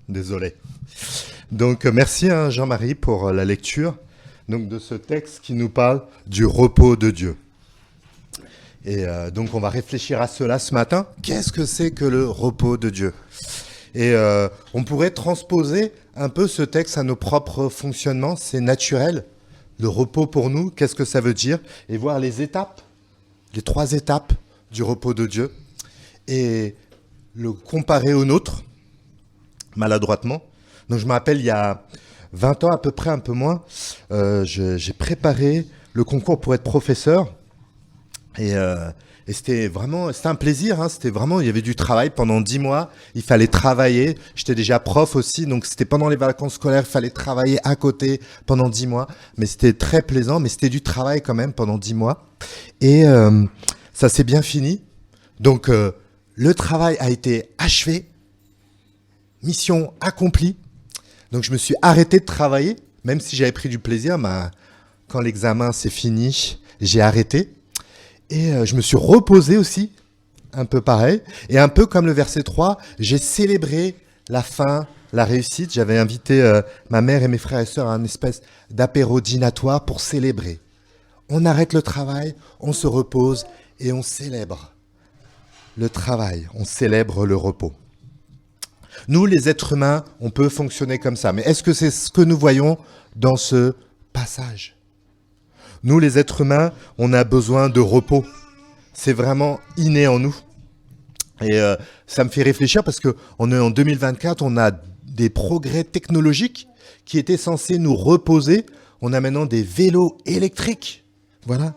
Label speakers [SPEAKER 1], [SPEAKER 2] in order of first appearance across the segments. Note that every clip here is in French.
[SPEAKER 1] Désolé. Donc, merci Jean-Marie pour la lecture donc, de ce texte qui nous parle du repos de Dieu. Et donc, on va réfléchir à cela ce matin. Qu'est-ce que c'est que le repos de Dieu ? Et on pourrait transposer un peu ce texte à nos propres fonctionnements. C'est naturel. Le repos pour nous, qu'est-ce que ça veut dire ? Et voir les étapes, les 3 étapes du repos de Dieu. Et le comparer au nôtre, maladroitement. Donc je me rappelle, il y a 20 ans à peu près, un peu moins, j'ai préparé le concours pour être professeur. Et c'était un plaisir, hein, il y avait du travail pendant 10 mois, il fallait travailler, j'étais déjà prof aussi, donc c'était pendant les vacances scolaires, il fallait travailler à côté pendant 10 mois, mais c'était très plaisant, mais c'était du travail quand même pendant 10 mois. Et ça s'est bien fini, donc le travail a été achevé, mission accomplie, donc je me suis arrêté de travailler, même si j'avais pris du plaisir, quand l'examen s'est fini, j'ai arrêté. Et je me suis reposé aussi, un peu pareil. Et un peu comme le verset 3, j'ai célébré la fin, la réussite. J'avais invité ma mère et mes frères et sœurs à une espèce d'apéro dînatoire pour célébrer. On arrête le travail, on se repose et on célèbre le travail, on célèbre le repos. Nous, les êtres humains, on peut fonctionner comme ça. Mais est-ce que c'est ce que nous voyons dans ce passage ? Nous, les êtres humains, on a besoin de repos. C'est vraiment inné en nous. Et ça me fait réfléchir parce qu'on est en 2024, on a des progrès technologiques qui étaient censés nous reposer. On a maintenant des vélos électriques. Voilà.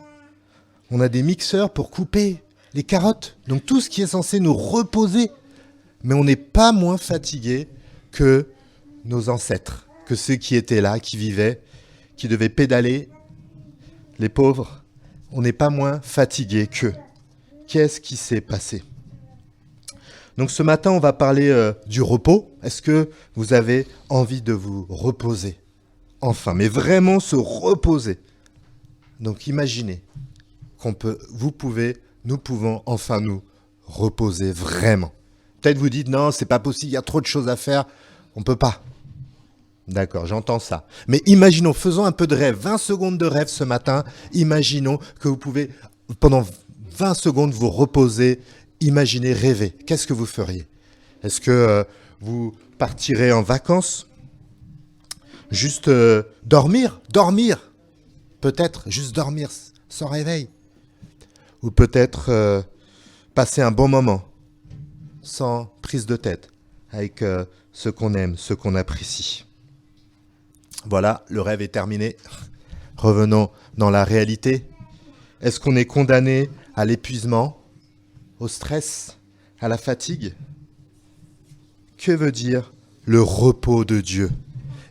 [SPEAKER 1] On a des mixeurs pour couper les carottes. Donc tout ce qui est censé nous reposer. Mais on n'est pas moins fatigué que nos ancêtres, que ceux qui étaient là, qui vivaient, qui devaient pédaler. Les pauvres, on n'est pas moins fatigués qu'eux. Qu'est-ce qui s'est passé ? Donc ce matin, on va parler du repos. Est-ce que vous avez envie de vous reposer ? Enfin, mais vraiment se reposer. Donc imaginez nous pouvons enfin nous reposer vraiment. Peut-être vous dites, non, c'est pas possible, il y a trop de choses à faire, on ne peut pas. D'accord, j'entends ça. Mais imaginons, faisons un peu de rêve, 20 secondes de rêve ce matin. Imaginons que vous pouvez, pendant 20 secondes, vous reposer, imaginer, rêver. Qu'est-ce que vous feriez ? Est-ce que vous partirez en vacances ? Juste dormir ? Peut-être juste dormir sans réveil. Ou peut-être passer un bon moment, sans prise de tête, avec ce qu'on aime, ce qu'on apprécie. Voilà, le rêve est terminé. Revenons dans la réalité. Est-ce qu'on est condamné à l'épuisement, au stress, à la fatigue ? Que veut dire le repos de Dieu ?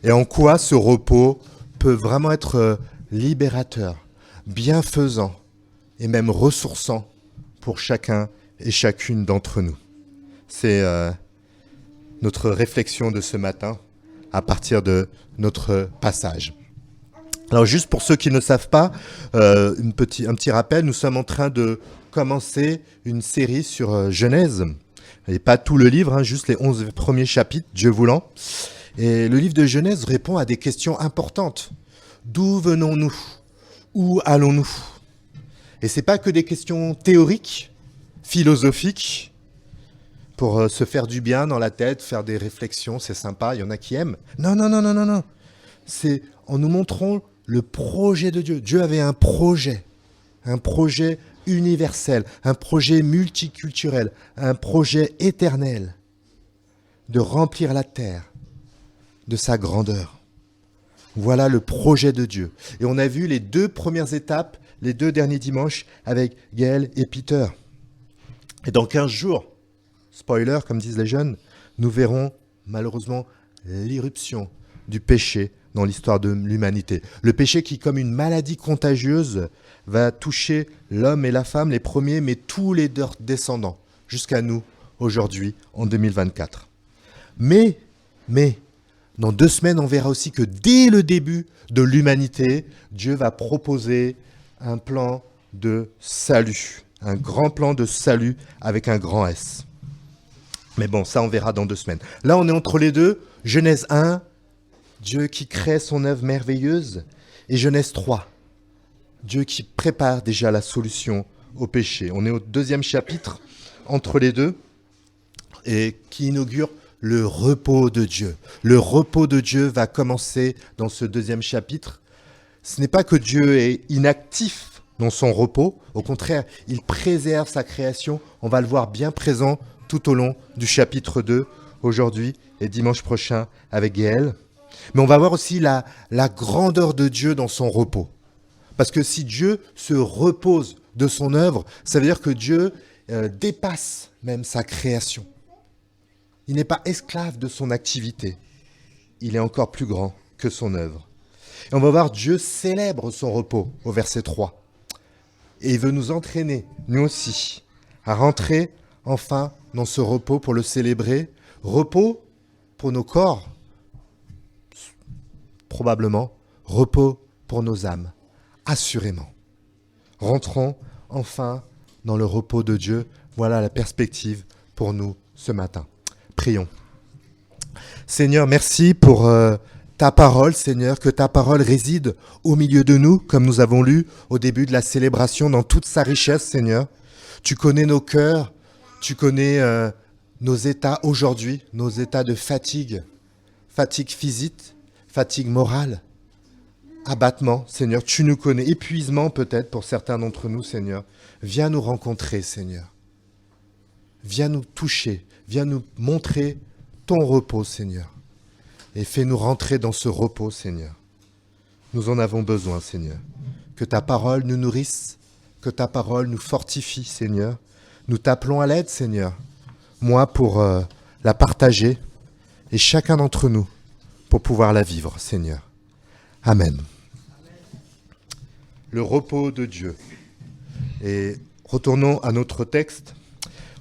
[SPEAKER 1] Et en quoi ce repos peut vraiment être libérateur, bienfaisant et même ressourçant pour chacun et chacune d'entre nous ? C'est notre réflexion de ce matin à partir de notre passage. Alors juste pour ceux qui ne savent pas, un petit rappel, nous sommes en train de commencer une série sur Genèse. Et pas tout le livre, hein, juste les 11 premiers chapitres, Dieu voulant. Et le livre de Genèse répond à des questions importantes. D'où venons-nous ? Où allons-nous ? Et ce n'est pas que des questions théoriques, philosophiques, pour se faire du bien dans la tête, faire des réflexions, c'est sympa, il y en a qui aiment. Non. C'est en nous montrant le projet de Dieu. Dieu avait un projet universel, un projet multiculturel, un projet éternel de remplir la terre de sa grandeur. Voilà le projet de Dieu. Et on a vu les 2 premières étapes, les 2 derniers dimanches avec Gaël et Peter. Et dans 15 jours, spoiler, comme disent les jeunes, nous verrons malheureusement l'irruption du péché dans l'histoire de l'humanité. Le péché qui, comme une maladie contagieuse, va toucher l'homme et la femme, les premiers, mais tous les descendants, jusqu'à nous, aujourd'hui, en 2024. Mais, dans 2 semaines, on verra aussi que dès le début de l'humanité, Dieu va proposer un plan de salut, un grand plan de salut avec un grand S. Mais bon, ça on verra dans 2 semaines. Là, on est entre les deux. Genèse 1, Dieu qui crée son œuvre merveilleuse. Et Genèse 3, Dieu qui prépare déjà la solution au péché. On est au 2e chapitre, entre les deux, et qui inaugure le repos de Dieu. Le repos de Dieu va commencer dans ce 2e chapitre. Ce n'est pas que Dieu est inactif dans son repos. Au contraire, il préserve sa création. On va le voir bien présent tout au long du chapitre 2, aujourd'hui et dimanche prochain avec Gaël. Mais on va voir aussi la grandeur de Dieu dans son repos. Parce que si Dieu se repose de son œuvre, ça veut dire que Dieu dépasse même sa création. Il n'est pas esclave de son activité. Il est encore plus grand que son œuvre. Et on va voir Dieu célèbre son repos au verset 3. Et il veut nous entraîner, nous aussi, à rentrer enfin dans ce repos pour le célébrer. Repos pour nos corps, probablement. Repos pour nos âmes, assurément. Rentrons enfin dans le repos de Dieu. Voilà la perspective pour nous ce matin. Prions. Seigneur, merci pour ta parole, Seigneur, que ta parole réside au milieu de nous, comme nous avons lu au début de la célébration, dans toute sa richesse, Seigneur. Tu connais nos cœurs, tu connais nos états aujourd'hui, nos états de fatigue, fatigue physique, fatigue morale, abattement, Seigneur. Tu nous connais, épuisement peut-être pour certains d'entre nous, Seigneur. Viens nous rencontrer, Seigneur. Viens nous toucher, viens nous montrer ton repos, Seigneur. Et fais-nous rentrer dans ce repos, Seigneur. Nous en avons besoin, Seigneur. Que ta parole nous nourrisse, que ta parole nous fortifie, Seigneur. Nous t'appelons à l'aide, Seigneur. Moi, pour la partager, et chacun d'entre nous, pour pouvoir la vivre, Seigneur. Amen. Le repos de Dieu. Et retournons à notre texte.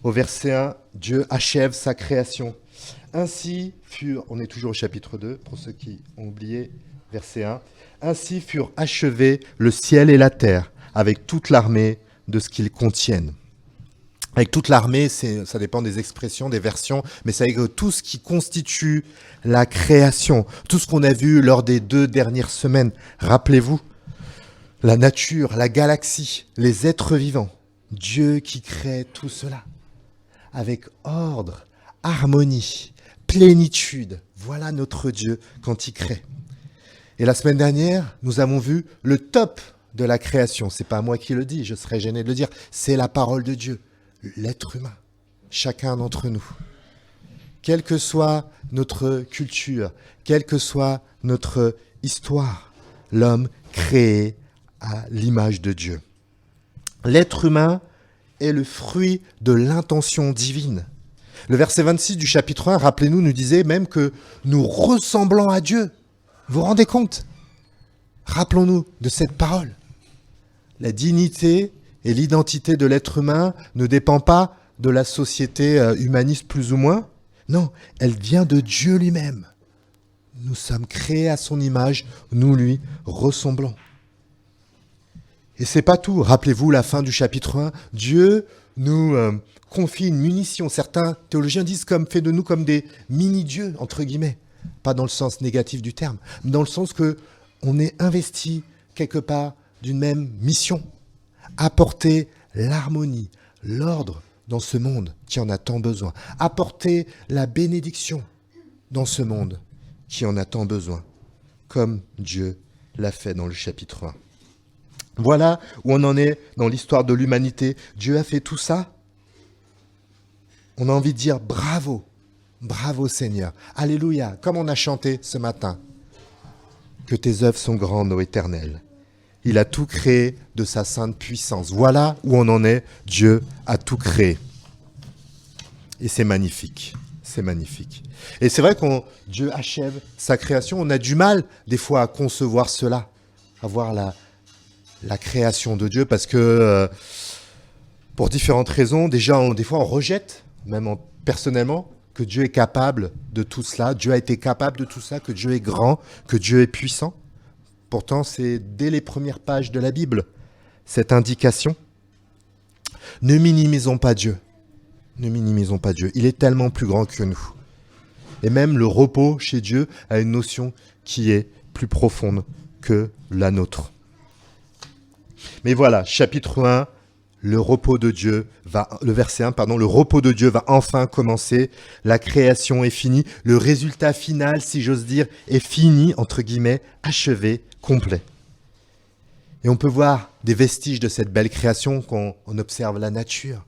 [SPEAKER 1] Au verset 1, Dieu achève sa création. Ainsi furent, on est toujours au chapitre 2, pour ceux qui ont oublié, verset 1. Ainsi furent achevés le ciel et la terre, avec toute l'armée de ce qu'ils contiennent. Avec toute l'armée, ça dépend des expressions, des versions, mais c'est avec tout ce qui constitue la création, tout ce qu'on a vu lors des 2 dernières semaines. Rappelez-vous, la nature, la galaxie, les êtres vivants, Dieu qui crée tout cela, avec ordre, harmonie, plénitude. Voilà notre Dieu quand il crée. Et la semaine dernière, nous avons vu le top de la création. C'est pas moi qui le dis, je serais gêné de le dire. C'est la parole de Dieu, l'être humain, chacun d'entre nous. Quelle que soit notre culture, quelle que soit notre histoire, l'homme créé à l'image de Dieu. L'être humain est le fruit de l'intention divine. Le verset 26 du chapitre 1, rappelez-nous, nous disait même que nous ressemblons à Dieu. Vous vous rendez compte? Rappelons-nous de cette parole. La dignité et l'identité de l'être humain ne dépend pas de la société humaniste plus ou moins. Non, elle vient de Dieu lui-même. Nous sommes créés à son image, nous lui ressemblons. Et c'est pas tout. Rappelez-vous la fin du chapitre 1. Dieu nous confie une munition. Certains théologiens disent fait de nous comme des mini-dieux, entre guillemets. Pas dans le sens négatif du terme, mais dans le sens que on est investi quelque part d'une même mission. Apporter l'harmonie, l'ordre dans ce monde qui en a tant besoin. Apporter la bénédiction dans ce monde qui en a tant besoin, comme Dieu l'a fait dans le chapitre 1. Voilà où on en est dans l'histoire de l'humanité. Dieu a fait tout ça. On a envie de dire bravo, bravo Seigneur, alléluia, comme on a chanté ce matin. Que tes œuvres sont grandes, ô Éternel. Il a tout créé de sa sainte puissance. Voilà où on en est. Dieu a tout créé. Et c'est magnifique. C'est magnifique. Et c'est vrai que Dieu achève sa création. On a du mal, des fois, à concevoir cela, à voir la création de Dieu, parce que, pour différentes raisons, déjà, des fois, on rejette, même personnellement, que Dieu est capable de tout cela. Dieu a été capable de tout ça, que Dieu est grand, que Dieu est puissant. Pourtant, c'est dès les premières pages de la Bible, cette indication. Ne minimisons pas Dieu. Ne minimisons pas Dieu. Il est tellement plus grand que nous. Et même le repos chez Dieu a une notion qui est plus profonde que la nôtre. Mais voilà, chapitre 1, le repos de Dieu le verset 1, le repos de Dieu va enfin commencer. La création est finie. Le résultat final, si j'ose dire, est fini, entre guillemets, achevé, complet. Et on peut voir des vestiges de cette belle création quand on observe la nature.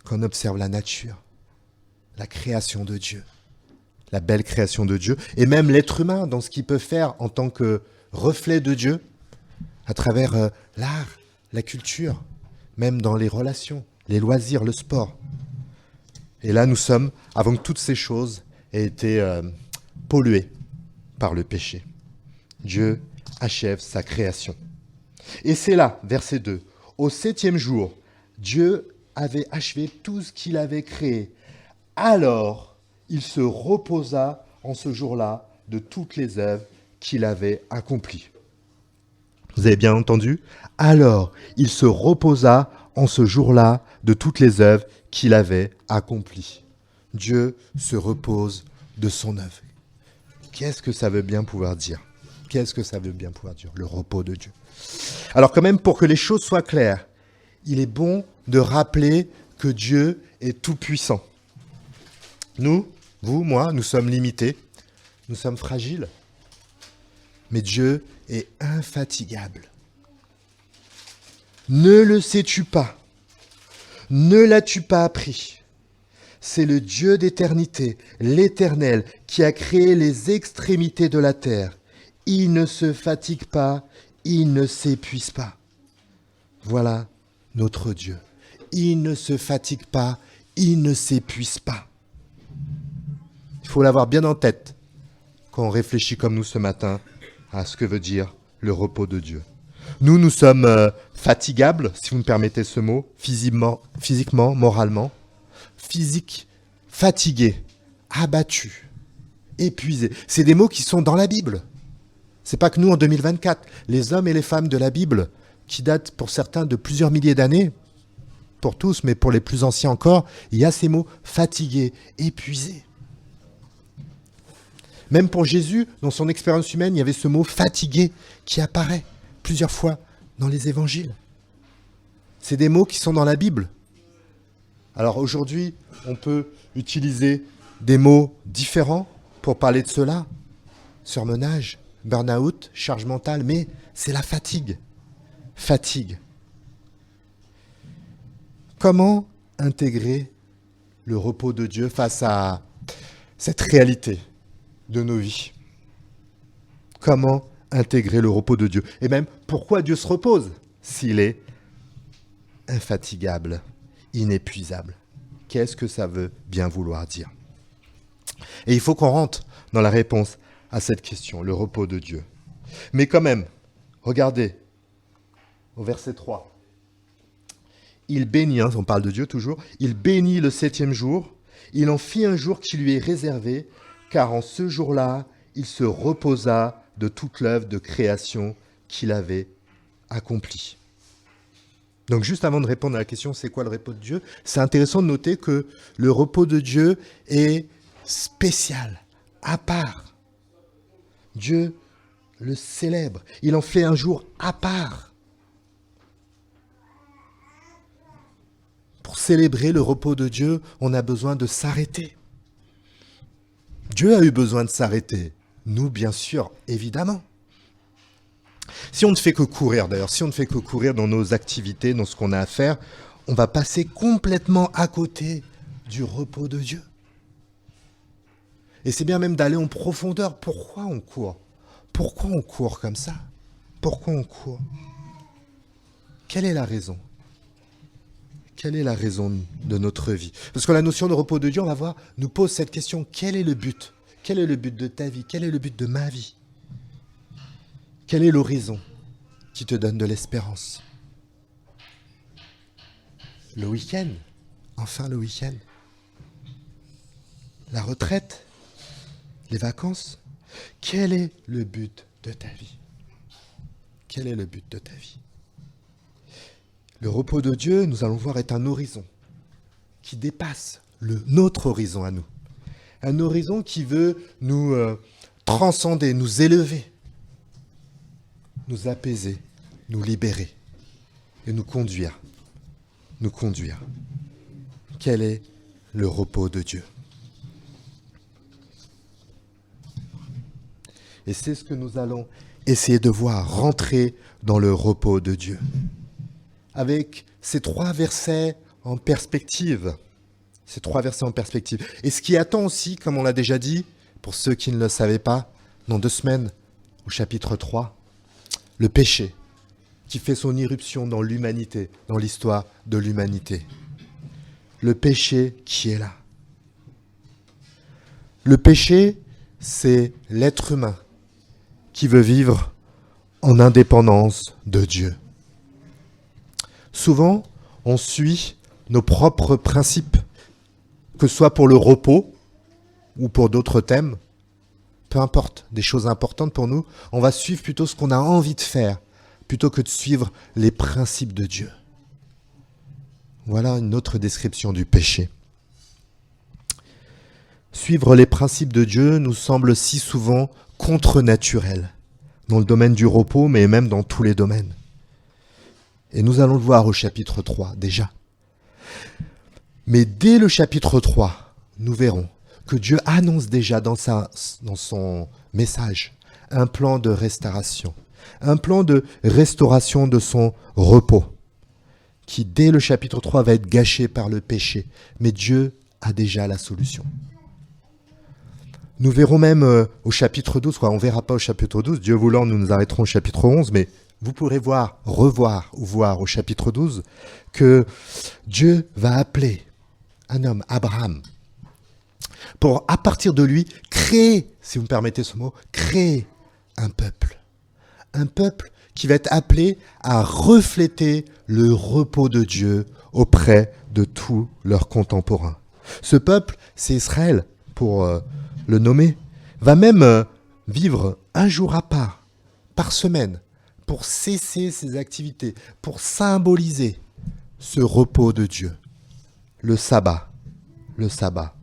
[SPEAKER 1] Quand on observe la nature, la création de Dieu, la belle création de Dieu, et même l'être humain dans ce qu'il peut faire en tant que reflet de Dieu, à travers l'art, la culture, même dans les relations, les loisirs, le sport. Et là, nous sommes, avant que toutes ces choses aient été polluées par le péché. Dieu achève sa création. Et c'est là, verset 2, au 7e jour, Dieu avait achevé tout ce qu'il avait créé. Alors, il se reposa en ce jour-là de toutes les œuvres qu'il avait accomplies. Vous avez bien entendu ? Alors, il se reposa en ce jour-là de toutes les œuvres qu'il avait accomplies. Dieu se repose de son œuvre. Qu'est-ce que ça veut bien pouvoir dire ? Qu'est-ce que ça veut bien pouvoir dire, le repos de Dieu ? Alors quand même, pour que les choses soient claires, il est bon de rappeler que Dieu est tout-puissant. Nous, vous, moi, nous sommes limités, nous sommes fragiles, mais Dieu est infatigable. Ne le sais-tu pas ? Ne l'as-tu pas appris ? C'est le Dieu d'éternité, l'Éternel, qui a créé les extrémités de la terre. Il ne se fatigue pas, il ne s'épuise pas. Voilà notre Dieu. Il ne se fatigue pas, il ne s'épuise pas. Il faut l'avoir bien en tête quand on réfléchit comme nous ce matin à ce que veut dire le repos de Dieu. Nous sommes fatigables, si vous me permettez ce mot, physiquement, moralement. Physique, fatigué, abattu, épuisé. C'est des mots qui sont dans la Bible. C'est pas que nous en 2024. Les hommes et les femmes de la Bible, qui datent pour certains de plusieurs milliers d'années, pour tous, mais pour les plus anciens encore, il y a ces mots fatigué, épuisé. Même pour Jésus, dans son expérience humaine, il y avait ce mot fatigué qui apparaît plusieurs fois dans les évangiles. C'est des mots qui sont dans la Bible. Alors aujourd'hui, on peut utiliser des mots différents pour parler de cela. Surmenage, burn-out, charge mentale, mais c'est la fatigue. Fatigue. Comment intégrer le repos de Dieu face à cette réalité de nos vies ? Comment intégrer le repos de Dieu ? Et même, pourquoi Dieu se repose s'il est infatigable, inépuisable ? Qu'est-ce que ça veut bien vouloir dire ? Et il faut qu'on rentre dans la réponse à cette question, le repos de Dieu. Mais quand même, regardez, au verset 3. Il bénit, on parle de Dieu toujours, il bénit le 7e jour, il en fit un jour qui lui est réservé, car en ce jour-là, il se reposa de toute l'œuvre de création qu'il avait accomplie. Donc juste avant de répondre à la question, c'est quoi le repos de Dieu ? C'est intéressant de noter que le repos de Dieu est spécial, à part. Dieu le célèbre, il en fait un jour à part. Pour célébrer le repos de Dieu, on a besoin de s'arrêter. Dieu a eu besoin de s'arrêter. Nous, bien sûr, évidemment. Si on ne fait que courir, d'ailleurs, si on ne fait que courir dans nos activités, dans ce qu'on a à faire, on va passer complètement à côté du repos de Dieu. Et c'est bien même d'aller en profondeur. Pourquoi on court ? Pourquoi on court comme ça ? Pourquoi on court ? Quelle est la raison ? Quelle est la raison de notre vie ? Parce que la notion de repos de Dieu, on va voir, nous pose cette question. Quel est le but ? Quel est le but de ta vie ? Quel est le but de ma vie ? Quel est l'horizon qui te donne de l'espérance ? Le week-end ? Enfin le week-end ? La retraite ? Les vacances ? Quel est le but de ta vie ? Quel est le but de ta vie ? Le repos de Dieu, nous allons voir, est un horizon. qui dépasse notre horizon à nous. Un horizon qui veut nous transcender, nous élever, nous apaiser, nous libérer et nous conduire. Nous conduire. Quel est le repos de Dieu? Et c'est ce que nous allons essayer de voir, rentrer dans le repos de Dieu. Avec ces 3 versets en perspective. Ces 3 versets en perspective. Et ce qui attend aussi, comme on l'a déjà dit, pour ceux qui ne le savaient pas, dans 2 semaines, au chapitre 3, le péché qui fait son irruption dans l'humanité, dans l'histoire de l'humanité. Le péché qui est là. Le péché, c'est l'être humain qui veut vivre en indépendance de Dieu. Souvent, on suit nos propres principes, que ce soit pour le repos ou pour d'autres thèmes, peu importe, des choses importantes pour nous, on va suivre plutôt ce qu'on a envie de faire, plutôt que de suivre les principes de Dieu. Voilà une autre description du péché. Suivre les principes de Dieu nous semble si souvent contre-naturel, dans le domaine du repos, mais même dans tous les domaines. Et nous allons le voir au chapitre 3 déjà. Mais dès le chapitre 3, nous verrons que Dieu annonce déjà dans son message un plan de restauration. Un plan de restauration de son repos, qui dès le chapitre 3 va être gâché par le péché. Mais Dieu a déjà la solution. Nous verrons même au chapitre 12, on ne verra pas au chapitre 12, Dieu voulant nous nous arrêterons au chapitre 11, mais vous pourrez voir au chapitre 12, que Dieu va appeler un homme, Abraham, pour, à partir de lui, créer, si vous me permettez ce mot, créer un peuple. Un peuple qui va être appelé à refléter le repos de Dieu auprès de tous leurs contemporains. Ce peuple, c'est Israël, pour le nommer, va même vivre un jour à part, par semaine, pour cesser ses activités, pour symboliser ce repos de Dieu. Le sabbat. Le sabbat.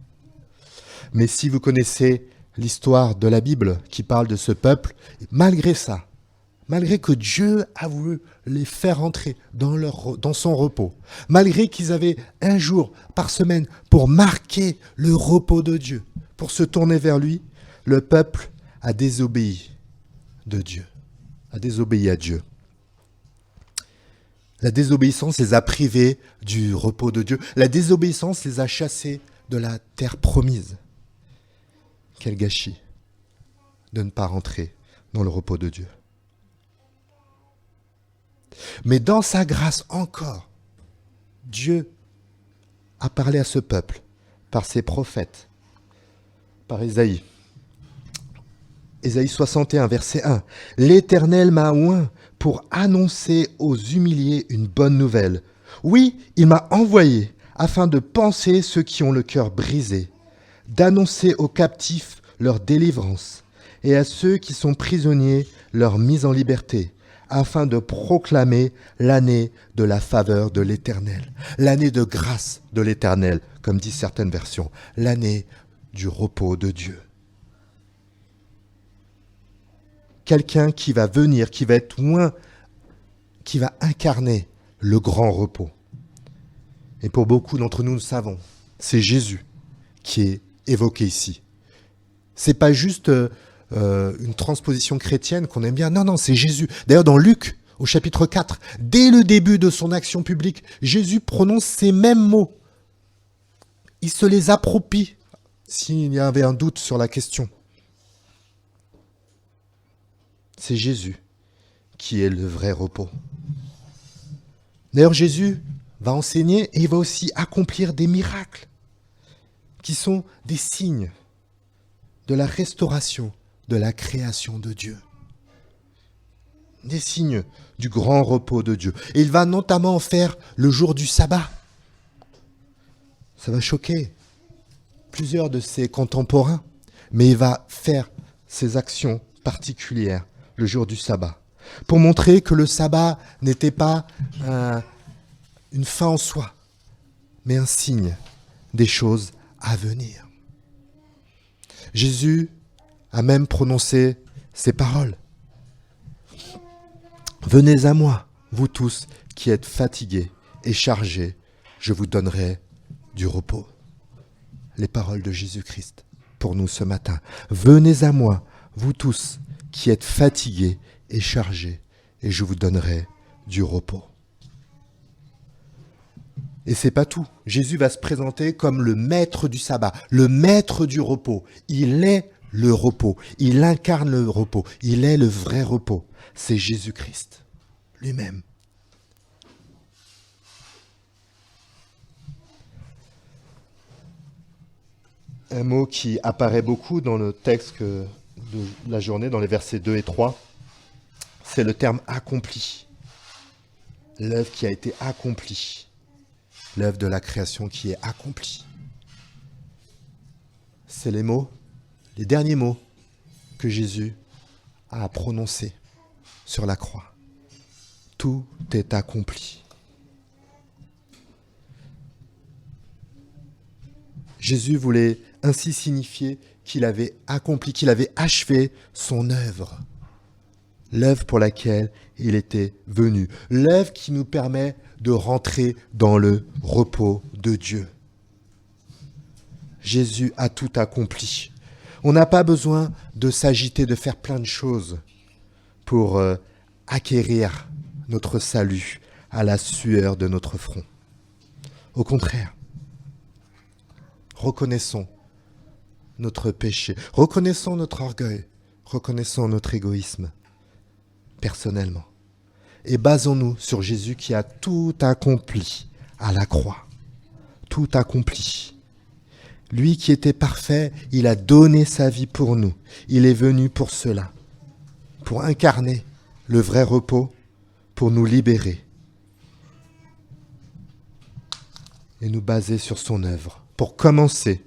[SPEAKER 1] Mais si vous connaissez l'histoire de la Bible qui parle de ce peuple, malgré ça, malgré que Dieu a voulu les faire entrer dans son repos, malgré qu'ils avaient un jour par semaine pour marquer le repos de Dieu, pour se tourner vers lui, le peuple a désobéi de Dieu, a désobéi à Dieu. La désobéissance les a privés du repos de Dieu. La désobéissance les a chassés de la terre promise. Quel gâchis de ne pas rentrer dans le repos de Dieu. Mais dans sa grâce encore, Dieu a parlé à ce peuple par ses prophètes, par Ésaïe. Ésaïe 61, verset 1. « L'Éternel m'a oint pour annoncer aux humiliés une bonne nouvelle. Oui, il m'a envoyé afin de panser ceux qui ont le cœur brisé, d'annoncer aux captifs leur délivrance et à ceux qui sont prisonniers leur mise en liberté, afin de proclamer l'année de la faveur de l'Éternel, l'année de grâce de l'Éternel, comme disent certaines versions, l'année du repos de Dieu. » Quelqu'un qui va venir, qui va être loin, qui va incarner le grand repos. Et pour beaucoup d'entre nous, nous savons, c'est Jésus qui est évoqué ici. C'est pas juste une transposition chrétienne qu'on aime bien. Non, c'est Jésus. D'ailleurs, dans Luc, au chapitre 4, dès le début de son action publique, Jésus prononce ces mêmes mots. Il se les approprie, s'il y avait un doute sur la question. C'est Jésus qui est le vrai repos. D'ailleurs, Jésus va enseigner et il va aussi accomplir des miracles qui sont des signes de la restauration, de la création de Dieu. Des signes du grand repos de Dieu. Et il va notamment en faire le jour du sabbat. Ça va choquer plusieurs de ses contemporains, mais il va faire ses actions particulières le jour du sabbat, pour montrer que le sabbat n'était pas une fin en soi, mais un signe des choses à venir. Jésus a même prononcé ces paroles. Venez à moi, vous tous qui êtes fatigués et chargés, je vous donnerai du repos. Les paroles de Jésus-Christ pour nous ce matin. Venez à moi, vous tous qui êtes fatigués et chargés, et je vous donnerai du repos. Et c'est pas tout. Jésus va se présenter comme le maître du sabbat, le maître du repos. Il est le repos. Il incarne le repos. Il est le vrai repos. C'est Jésus-Christ lui-même. Un mot qui apparaît beaucoup dans le texte de la journée, dans les versets 2 et 3, c'est le terme accompli. L'œuvre qui a été accomplie. L'œuvre de la création qui est accomplie. C'est les mots, les derniers mots que Jésus a prononcés sur la croix. Tout est accompli. Jésus voulait ainsi signifier qu'il avait accompli, qu'il avait achevé son œuvre. L'œuvre pour laquelle il était venu. L'œuvre qui nous permet de rentrer dans le repos de Dieu. Jésus a tout accompli. On n'a pas besoin de s'agiter, de faire plein de choses pour acquérir notre salut à la sueur de notre front. Au contraire, reconnaissons notre péché, reconnaissons notre orgueil, reconnaissons notre égoïsme personnellement. Et basons-nous sur Jésus qui a tout accompli à la croix. Tout accompli. Lui qui était parfait, il a donné sa vie pour nous. Il est venu pour cela, pour incarner le vrai repos, pour nous libérer et nous baser sur son œuvre, pour commencer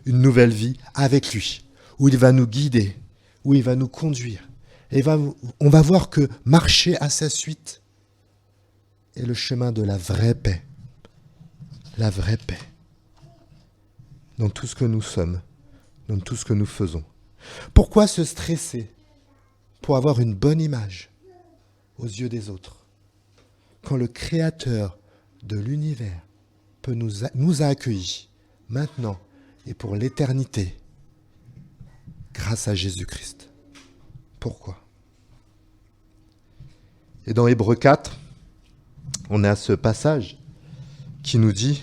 [SPEAKER 1] une nouvelle vie avec lui, où il va nous guider, où il va nous conduire. Et on va voir que marcher à sa suite est le chemin de la vraie paix. La vraie paix. Dans tout ce que nous sommes, dans tout ce que nous faisons. Pourquoi se stresser pour avoir une bonne image aux yeux des autres, quand le Créateur de l'univers nous a accueillis maintenant et pour l'éternité grâce à Jésus-Christ? Pourquoi? Et dans Hébreux 4, on a ce passage qui nous dit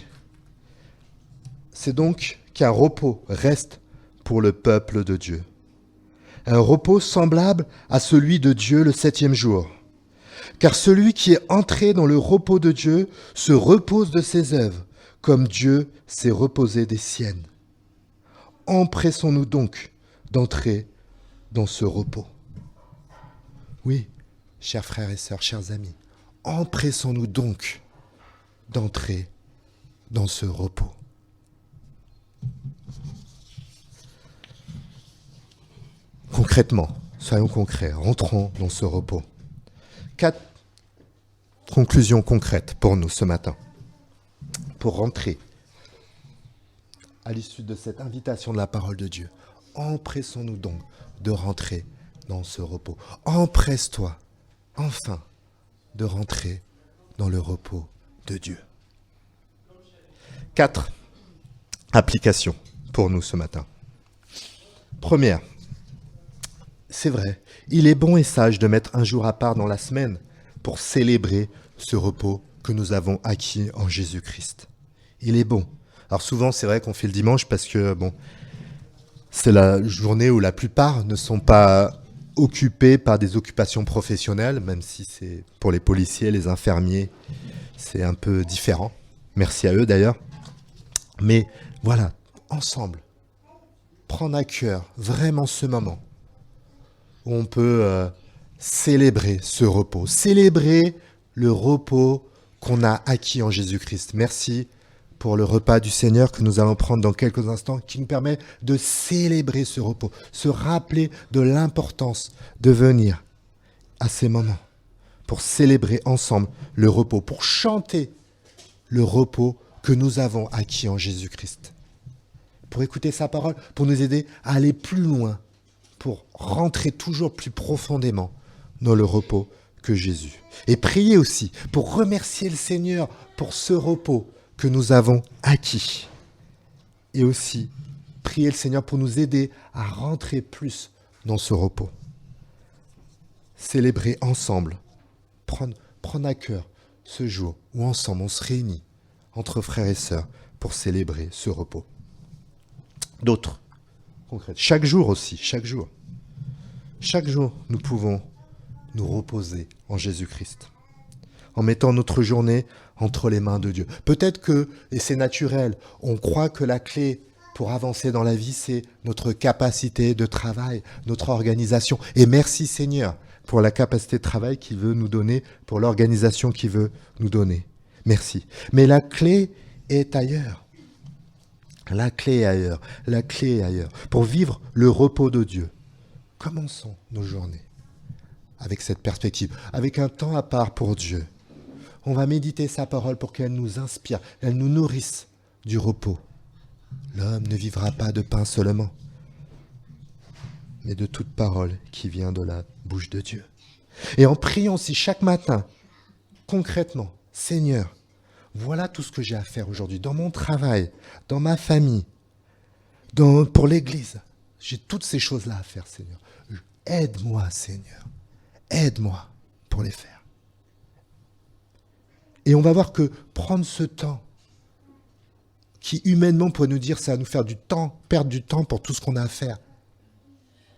[SPEAKER 1] « C'est donc qu'un repos reste pour le peuple de Dieu. Un repos semblable à celui de Dieu le 7e jour. Car celui qui est entré dans le repos de Dieu se repose de ses œuvres, comme Dieu s'est reposé des siennes. Empressons-nous donc d'entrer dans ce repos. » Oui, chers frères et sœurs, chers amis, empressons-nous donc d'entrer dans ce repos. Concrètement, soyons concrets, rentrons dans ce repos. 4 conclusions concrètes pour nous ce matin, pour rentrer à l'issue de cette invitation de la parole de Dieu. Empressons-nous donc de rentrer dans ce repos. Empresse-toi, enfin, de rentrer dans le repos de Dieu. 4 applications pour nous ce matin. Première, c'est vrai, il est bon et sage de mettre un jour à part dans la semaine pour célébrer ce repos que nous avons acquis en Jésus-Christ. Il est bon. Alors souvent, c'est vrai qu'on fait le dimanche parce que, c'est la journée où la plupart ne sont pas occupés par des occupations professionnelles, même si c'est pour les policiers, les infirmiers, c'est un peu différent. Merci à eux d'ailleurs. Mais voilà, ensemble, prendre à cœur vraiment ce moment où on peut célébrer ce repos, célébrer le repos qu'on a acquis en Jésus-Christ. Merci pour le repas du Seigneur que nous allons prendre dans quelques instants, qui nous permet de célébrer ce repos, se rappeler de l'importance de venir à ces moments pour célébrer ensemble le repos, pour chanter le repos que nous avons acquis en Jésus-Christ. Pour écouter sa parole, pour nous aider à aller plus loin, pour rentrer toujours plus profondément dans le repos que Jésus. Et prier aussi pour remercier le Seigneur pour ce repos que nous avons acquis. Et aussi prier le Seigneur pour nous aider à rentrer plus dans ce repos. Célébrer ensemble, prendre à cœur ce jour où ensemble on se réunit entre frères et sœurs pour célébrer ce repos. D'autres, concrètes. Chaque jour aussi, chaque jour. Chaque jour, nous pouvons nous reposer en Jésus-Christ, en mettant notre journée entre les mains de Dieu. Peut-être que, et c'est naturel, on croit que la clé pour avancer dans la vie, c'est notre capacité de travail, notre organisation. Et merci Seigneur pour la capacité de travail qu'il veut nous donner, pour l'organisation qu'il veut nous donner. Merci. Mais la clé est ailleurs. La clé est ailleurs. La clé est ailleurs. Pour vivre le repos de Dieu, commençons nos journées avec cette perspective, avec un temps à part pour Dieu. On va méditer sa parole pour qu'elle nous inspire, elle nous nourrisse du repos. L'homme ne vivra pas de pain seulement, mais de toute parole qui vient de la bouche de Dieu. Et en priant aussi chaque matin, concrètement, Seigneur, voilà tout ce que j'ai à faire aujourd'hui, dans mon travail, dans ma famille, pour l'Église. J'ai toutes ces choses-là à faire, Seigneur. Aide-moi, Seigneur. Aide-moi pour les faire. Et on va voir que prendre ce temps, qui humainement pourrait nous dire ça va nous faire du temps, perdre du temps pour tout ce qu'on a à faire,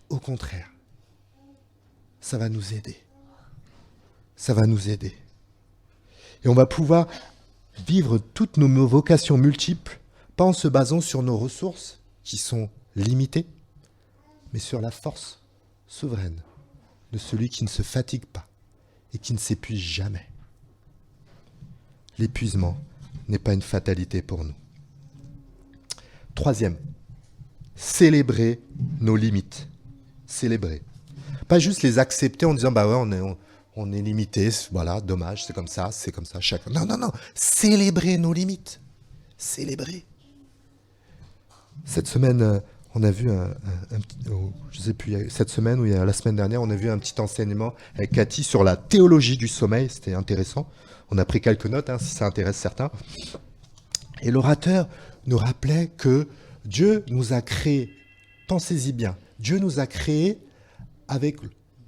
[SPEAKER 1] au contraire, ça va nous aider. Ça va nous aider. Et on va pouvoir vivre toutes nos vocations multiples, pas en se basant sur nos ressources qui sont limitées, mais sur la force souveraine de celui qui ne se fatigue pas et qui ne s'épuise jamais. L'épuisement n'est pas une fatalité pour nous. Troisième, célébrer nos limites. Célébrer. Pas juste les accepter en disant bah ouais, on est limité, voilà, dommage, c'est comme ça, chacun. Non. Célébrer nos limites. Célébrer. Cette semaine, on a vu je sais plus, cette semaine ou la semaine dernière, on a vu un petit enseignement avec Cathy sur la théologie du sommeil. C'était intéressant. On a pris quelques notes, si ça intéresse certains. Et l'orateur nous rappelait que Dieu nous a créés, pensez-y bien, Dieu nous a créés avec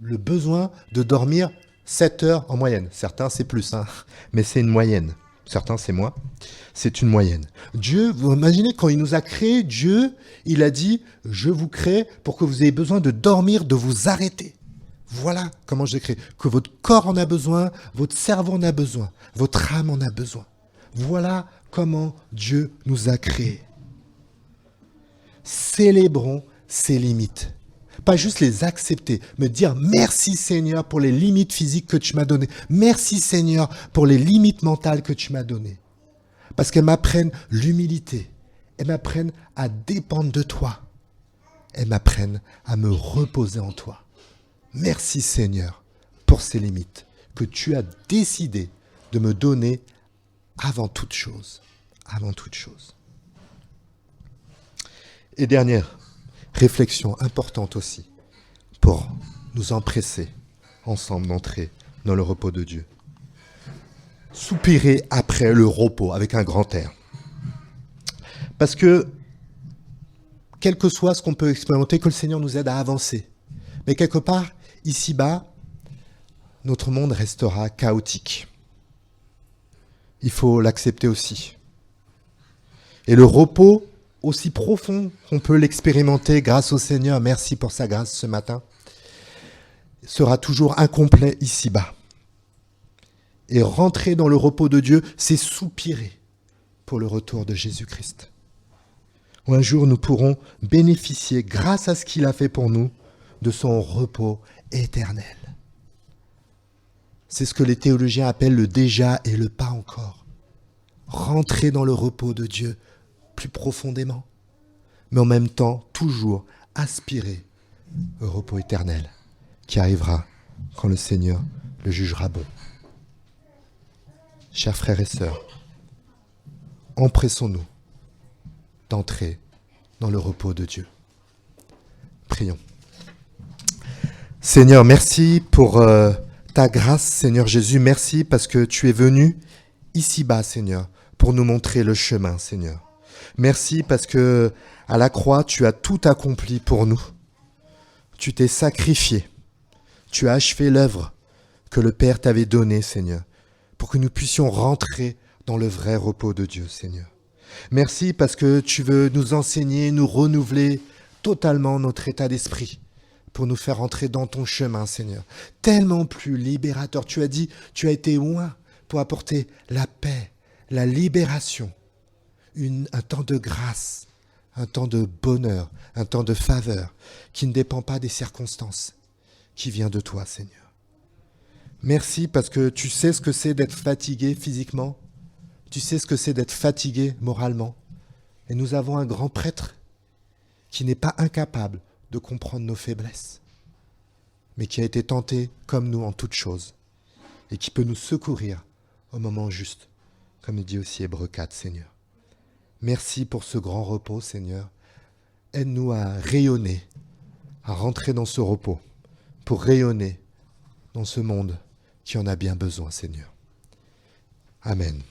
[SPEAKER 1] le besoin de dormir 7 heures en moyenne. Certains, c'est plus, mais c'est une moyenne. Certains, c'est moins. C'est une moyenne. Dieu, vous imaginez, quand il nous a créés, Dieu, il a dit, je vous crée pour que vous ayez besoin de dormir, de vous arrêter. Voilà comment je l'ai créé. Que votre corps en a besoin, votre cerveau en a besoin, votre âme en a besoin. Voilà comment Dieu nous a créés. Célébrons ces limites. Pas juste les accepter, mais dire merci Seigneur pour les limites physiques que tu m'as données. Merci Seigneur pour les limites mentales que tu m'as données. Parce qu'elles m'apprennent l'humilité. Elles m'apprennent à dépendre de toi. Elles m'apprennent à me reposer en toi. Merci Seigneur pour ces limites que tu as décidé de me donner avant toute chose. Avant toute chose. Et dernière réflexion importante aussi pour nous empresser ensemble d'entrer dans le repos de Dieu. Soupirer après le repos avec un grand R. Parce que, quel que soit ce qu'on peut expérimenter, que le Seigneur nous aide à avancer. Mais quelque part, ici-bas, notre monde restera chaotique. Il faut l'accepter aussi. Et le repos, aussi profond qu'on peut l'expérimenter grâce au Seigneur, merci pour sa grâce ce matin, sera toujours incomplet ici-bas. Et rentrer dans le repos de Dieu, c'est soupirer pour le retour de Jésus-Christ. Où un jour nous pourrons bénéficier, grâce à ce qu'il a fait pour nous, de son repos éternel. C'est ce que les théologiens appellent le déjà et le pas encore. Rentrer dans le repos de Dieu plus profondément, mais en même temps toujours aspirer au repos éternel qui arrivera quand le Seigneur le jugera bon. Chers frères et sœurs, empressons-nous d'entrer dans le repos de Dieu. Prions. Seigneur, merci pour ta grâce, Seigneur Jésus. Merci parce que tu es venu ici-bas, Seigneur, pour nous montrer le chemin, Seigneur. Merci parce que à la croix, tu as tout accompli pour nous. Tu t'es sacrifié. Tu as achevé l'œuvre que le Père t'avait donnée, Seigneur, pour que nous puissions rentrer dans le vrai repos de Dieu, Seigneur. Merci parce que tu veux nous enseigner, nous renouveler totalement notre état d'esprit pour nous faire entrer dans ton chemin, Seigneur. Tellement plus libérateur. Tu as dit, tu as été loin pour apporter la paix, la libération, un temps de grâce, un temps de bonheur, un temps de faveur qui ne dépend pas des circonstances, qui vient de toi, Seigneur. Merci parce que tu sais ce que c'est d'être fatigué physiquement, tu sais ce que c'est d'être fatigué moralement. Et nous avons un grand prêtre qui n'est pas incapable de comprendre nos faiblesses, mais qui a été tenté comme nous en toutes choses et qui peut nous secourir au moment juste, comme il dit aussi Hébreux 4, Seigneur. Merci pour ce grand repos, Seigneur. Aide-nous à rayonner, à rentrer dans ce repos, pour rayonner dans ce monde qui en a bien besoin, Seigneur. Amen.